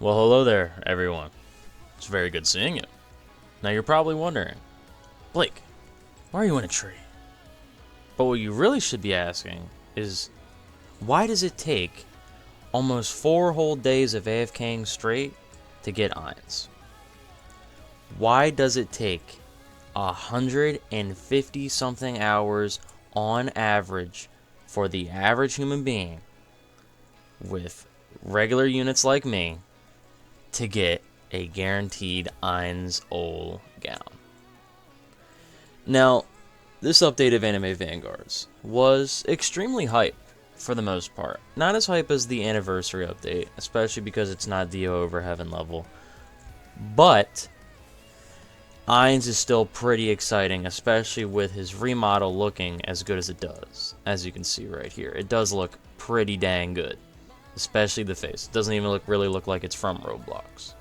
Well, hello there, everyone. It's very good seeing you. Now, you're probably wondering, Blake, why are you in a tree? But what you really should be asking is, why does it take almost 4 whole days of AFKing straight to get irons? Why does it take 150 something hours on average for the average human being with regular units like me to get a guaranteed Eins Ol gown? Now, this update of Anime Vanguards was extremely hype for the most part. Not as hype as the anniversary update, especially because it's not Dio over Heaven level. But Eins is still pretty exciting, especially with his remodel looking as good as it does. As you can see right here, it does look pretty dang good. Especially the face. It doesn't even really look like it's from Roblox.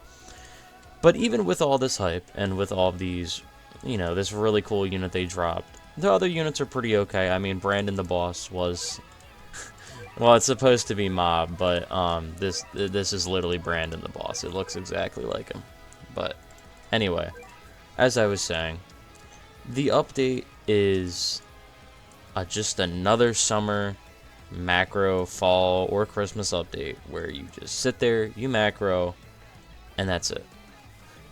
But even with all this hype, and with all these, this really cool unit they dropped, the other units are pretty okay. I mean, Brandon the Boss was, well, it's supposed to be Mob, but this is literally Brandon the Boss. It looks exactly like him. But anyway, as I was saying, the update is just another summer macro, fall, or Christmas update where you just sit there, you macro, and that's it.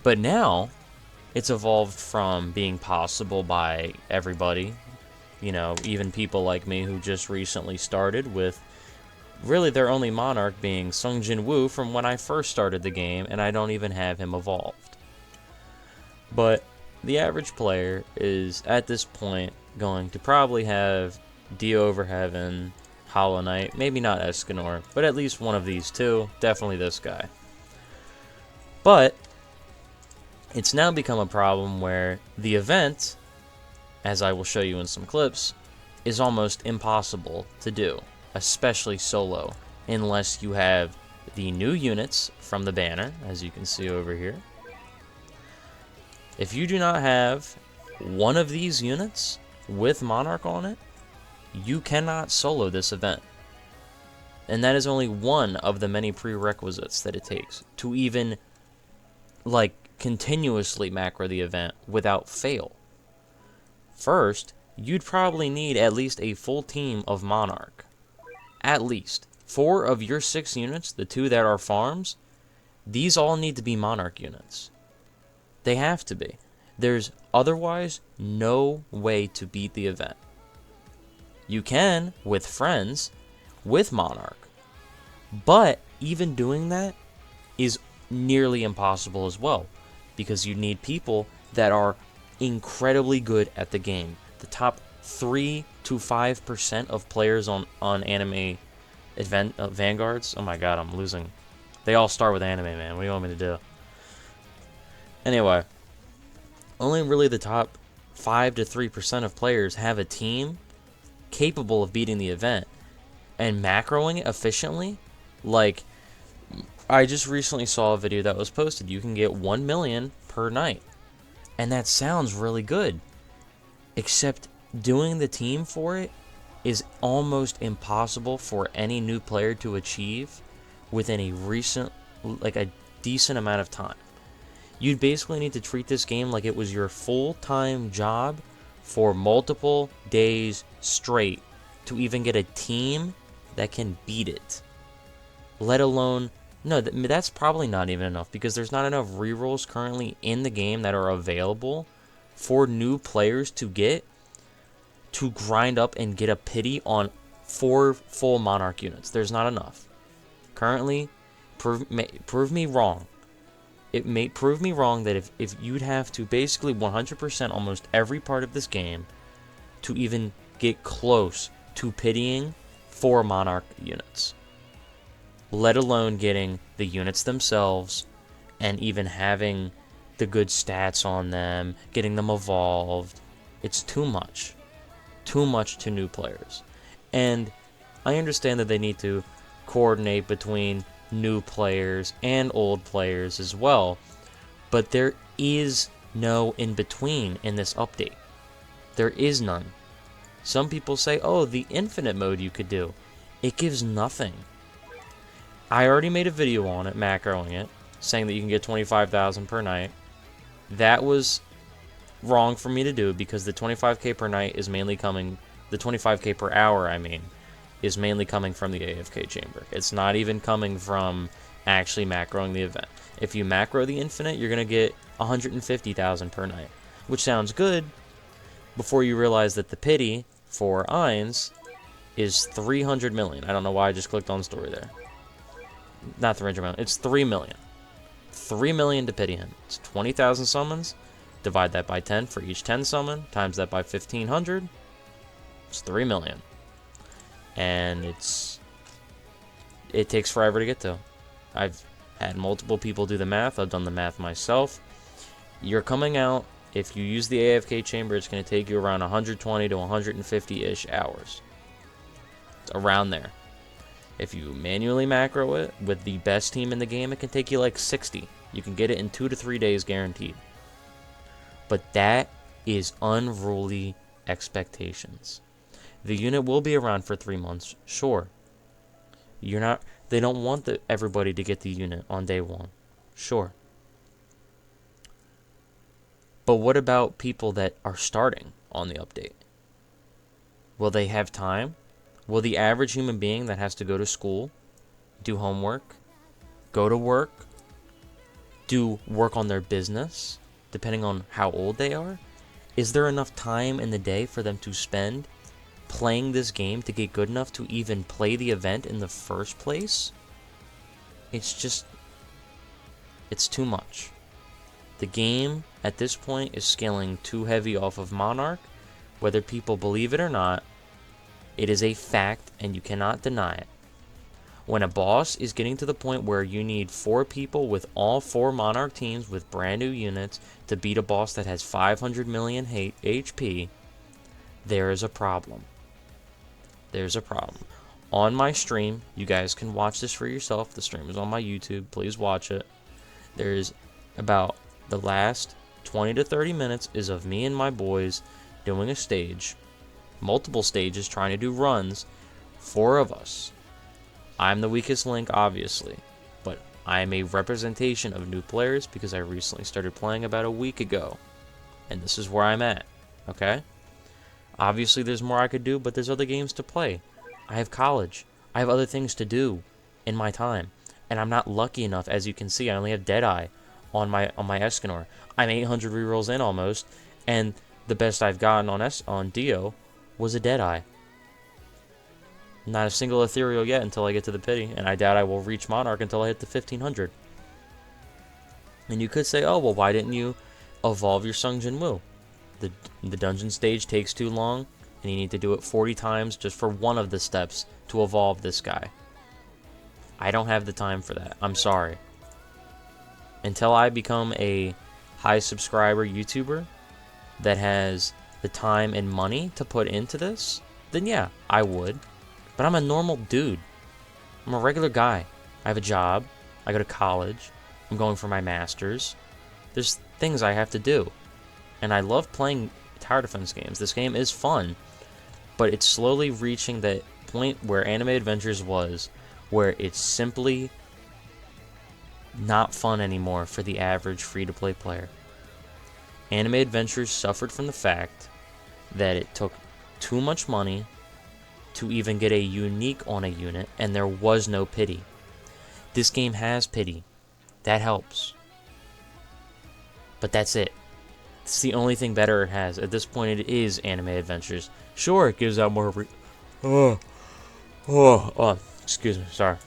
But now, it's evolved from being possible by everybody, even people like me who just recently started, with really their only monarch being Sung Jin Woo from when I first started the game, and I don't even have him evolved. But the average player is, at this point, going to probably have Dio over Heaven, Hollow Knight, maybe not Escanor, but at least one of these two, definitely this guy. But it's now become a problem where the event, as I will show you in some clips, is almost impossible to do, especially solo, unless you have the new units from the banner, as you can see over here. If you do not have one of these units with Monarch on it, you cannot solo this event. And that is only one of the many prerequisites that it takes to even, continuously macro the event without fail. First, you'd probably need at least a full team of Monarch. At least. 4 of your 6 units, the 2 that are farms, these all need to be Monarch units. They have to be. There's otherwise no way to beat the event. You can with friends, with Monarch, but even doing that is nearly impossible as well, because you need people that are incredibly good at the game. The top 3 to 5% of players on anime event Vanguards. Oh my god, I'm losing. They all start with anime, man. What do you want me to do? Anyway, only really the top 5 to 3% of players have a team capable of beating the event and macroing it efficiently. I just recently saw a video that was posted. You can get 1 million per night, and that sounds really good, except doing the team for it is almost impossible for any new player to achieve within a decent amount of time. You'd basically need to treat this game like it was your full-time job for multiple days straight to even get a team that can beat it. Let alone, no, that's probably not even enough, because there's not enough rerolls currently in the game that are available for new players to grind up and get a pity on 4 full Monarch units. There's not enough. Currently, prove me wrong. It may prove me wrong that if you'd have to basically 100% almost every part of this game to even get close to pitying 4 Monarch units, let alone getting the units themselves and even having the good stats on them, getting them evolved. It's too much to new players. And I understand that they need to coordinate between new players and old players as well, but there is no in between in this update. There is none. Some people say, oh, the infinite mode you could do. It gives nothing. I already made a video on it, macroing it, saying that you can get 25,000 per night. That was wrong for me to do because the 25k per night is mainly coming, the 25k per hour, I mean, is mainly coming from the AFK chamber. It's not even coming from actually macroing the event. If you macro the infinite, you're going to get 150,000 per night, which sounds good before you realize that the pity for Eins is 300 million. I don't know why I just clicked on story there. Not 300 million, it's 3 million. 3 million to pity him. It's 20,000 summons. Divide that by 10 for each 10 summon. Times that by 1,500. It's 3 million. And it takes forever to get to. I've had multiple people do the math. I've done the math myself. You're coming out, if you use the AFK chamber, it's going to take you around 120 to 150-ish hours. It's around there. If you manually macro it with the best team in the game, it can take you like 60. You can get it in 2 to 3 days guaranteed. But that is unruly expectations. The unit will be around for 3 months, sure. They don't want everybody to get the unit on day 1, sure. But what about people that are starting on the update? Will they have time? Will the average human being that has to go to school, do homework, go to work, do work on their business, depending on how old they are, is there enough time in the day for them to spend playing this game to get good enough to even play the event in the first place? It's too much. The game at this point is scaling too heavy off of Monarch. Whether people believe it or not, it is a fact and you cannot deny it. When a boss is getting to the point where you need 4 people with all 4 Monarch teams with brand new units to beat a boss that has 500 million HP, there is a problem. There's a problem. On my stream, you guys can watch this for yourself. The stream is on my YouTube. Please watch it. There's about the last 20 to 30 minutes is of me and my boys doing a stage. Multiple stages trying to do runs. 4 of us. I'm the weakest link, obviously, but I'm a representation of new players because I recently started playing about a week ago, and this is where I'm at, okay? Obviously, there's more I could do, but there's other games to play. I have college. I have other things to do in my time, and I'm not lucky enough, as you can see, I only have Deadeye on my Escanor. I'm 800 rerolls in almost, and the best I've gotten on Dio was a Deadeye. Not a single ethereal yet until I get to the pity, and I doubt I will reach Monarch until I hit the 1500. And you could say, oh, well, why didn't you evolve your Sung Jin Woo? The dungeon stage takes too long, and you need to do it 40 times just for one of the steps to evolve this guy. I don't have the time for that. I'm sorry. Until I become a high subscriber YouTuber that has the time and money to put into this, then yeah, I would. But I'm a normal dude. I'm a regular guy. I have a job. I go to college. I'm going for my master's. There's things I have to do. And I love playing tower defense games. This game is fun. But it's slowly reaching that point where Anime Adventures was, where it's simply not fun anymore for the average free-to-play player. Anime Adventures suffered from the fact that it took too much money to even get a unique on a unit, and there was no pity. This game has pity. That helps. But that's it. It's the only thing better it has. At this point, it is Anime Adventures. Sure, it gives out more... excuse me, sorry.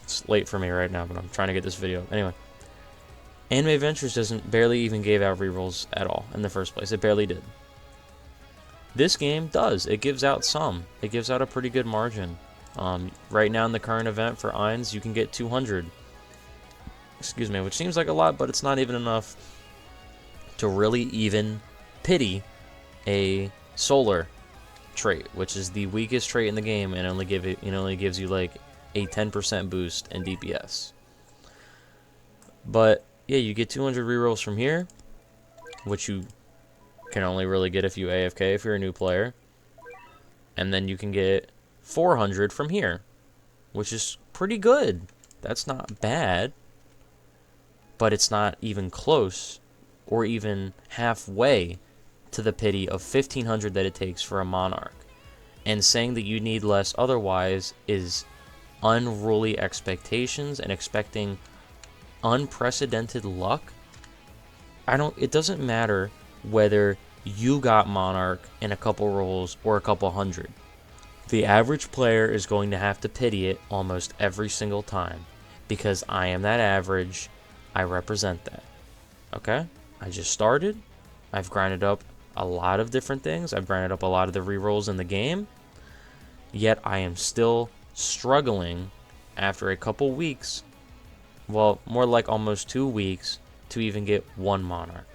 It's late for me right now, but I'm trying to get this video. Anyway. Anime Adventures barely even gave out rerolls at all in the first place. It barely did. This game does. It gives out some. It gives out a pretty good margin. Right now in the current event for Eins, you can get 200. Excuse me, which seems like a lot, but it's not even enough to really even pity a solar trait, which is the weakest trait in the game, and only gives you like a 10% boost in DPS. But yeah, you get 200 rerolls from here, which you can only really get if you AFK if you're a new player. And then you can get 400 from here, which is pretty good. That's not bad, but it's not even close or even halfway to the pity of 1500 that it takes for a Monarch. And saying that you need less otherwise is unruly expectations and expecting unprecedented luck. It doesn't matter whether you got Monarch in a couple rolls or a couple hundred. The average player is going to have to pity it almost every single time, because I am that average. I represent that. Okay? I just started. I've grinded up a lot of different things. I've grinded up a lot of the rerolls in the game. Yet I am still struggling after a couple weeks, well, more like almost 2 weeks, to even get one Monarch.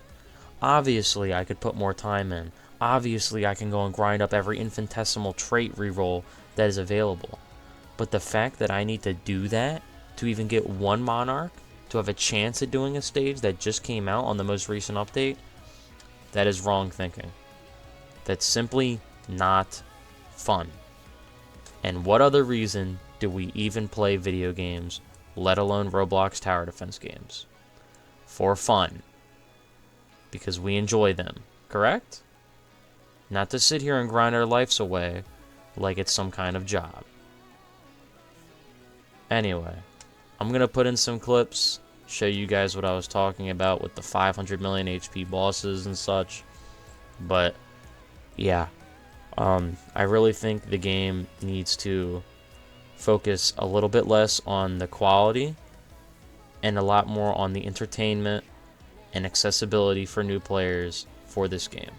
Obviously, I could put more time in. Obviously, I can go and grind up every infinitesimal trait reroll that is available. But the fact that I need to do that to even get one Monarch, to have a chance at doing a stage that just came out on the most recent update, that is wrong thinking. That's simply not fun. And what other reason do we even play video games, let alone Roblox tower defense games? For fun. Because we enjoy them, correct? Not to sit here and grind our lives away like it's some kind of job. Anyway, I'm going to put in some clips, show you guys what I was talking about with the 500 million HP bosses and such. But, yeah. I really think the game needs to focus a little bit less on the quality and a lot more on the entertainment and accessibility for new players for this game.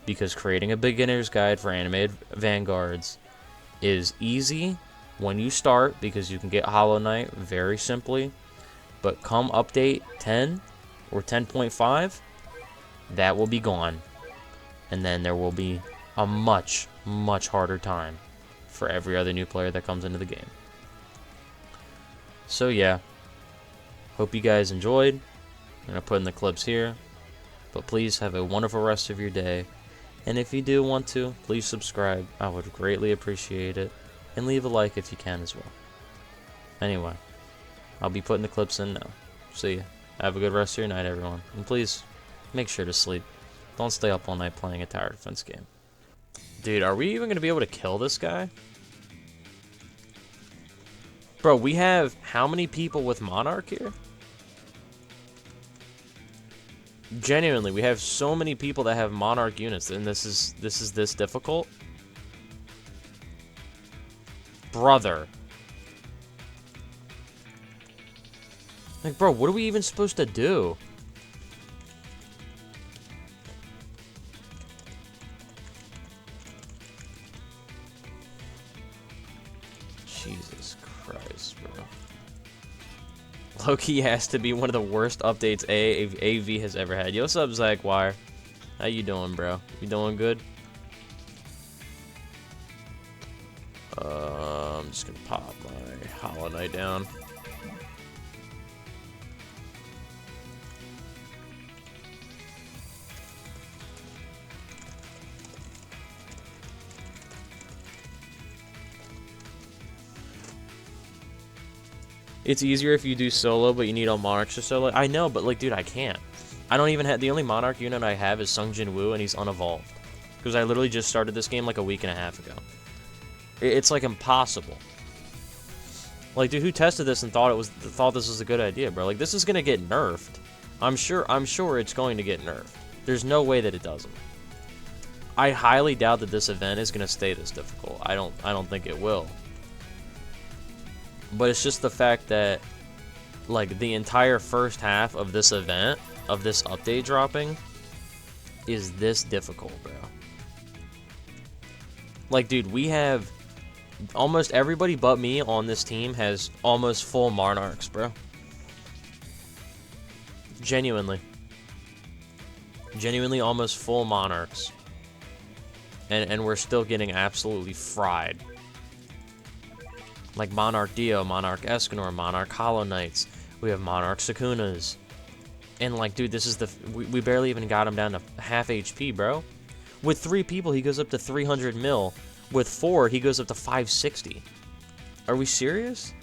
Because creating a beginner's guide for animated Vanguards is easy when you start, because you can get Hollow Knight very simply. But come update 10 or 10.5, that will be gone. And then there will be a much, much harder time for every other new player that comes into the game. So yeah, hope you guys enjoyed. I'm going to put in the clips here. But please have a wonderful rest of your day. And if you do want to, please subscribe. I would greatly appreciate it. And leave a like if you can as well. Anyway, I'll be putting the clips in now. See ya. Have a good rest of your night, everyone. And please, make sure to sleep. Don't stay up all night playing a tower defense game. Dude, are we even going to be able to kill this guy? Bro, we have how many people with Monarch here? Genuinely, we have so many people that have Monarch units, and this is this difficult? Brother. Like, bro, what are we even supposed to do? Jesus Christ, bro. Loki has to be one of the worst updates AV has ever had. Yo, what's up, Zach Wire? How you doing, bro? You doing good? I'm just gonna pop my Hollow Knight down. It's easier if you do solo, but you need all Monarchs to solo. I know, but like, dude, I can't. I don't even have, the only Monarch unit I have is Sung Jin Woo, and he's unevolved. Because I literally just started this game like a week and a half ago. It's like impossible. Like, dude, who tested this and thought this was a good idea, bro? Like, this is gonna get nerfed. I'm sure it's going to get nerfed. There's no way that it doesn't. I highly doubt that this event is gonna stay this difficult. I don't think it will. But it's just the fact that, like, the entire first half of this event, of this update dropping, is this difficult, bro. Like, dude, we have almost everybody but me on this team has almost full Monarchs, bro. Genuinely. Genuinely almost full Monarchs. And we're still getting absolutely fried. Like Monarch Dio, Monarch Escanor, Monarch Hollow Knights. We have Monarch Sukunas. And like, dude, this is we barely even got him down to half HP, bro. With 3 people, he goes up to 300 mil. With 4, he goes up to 560. Are we serious?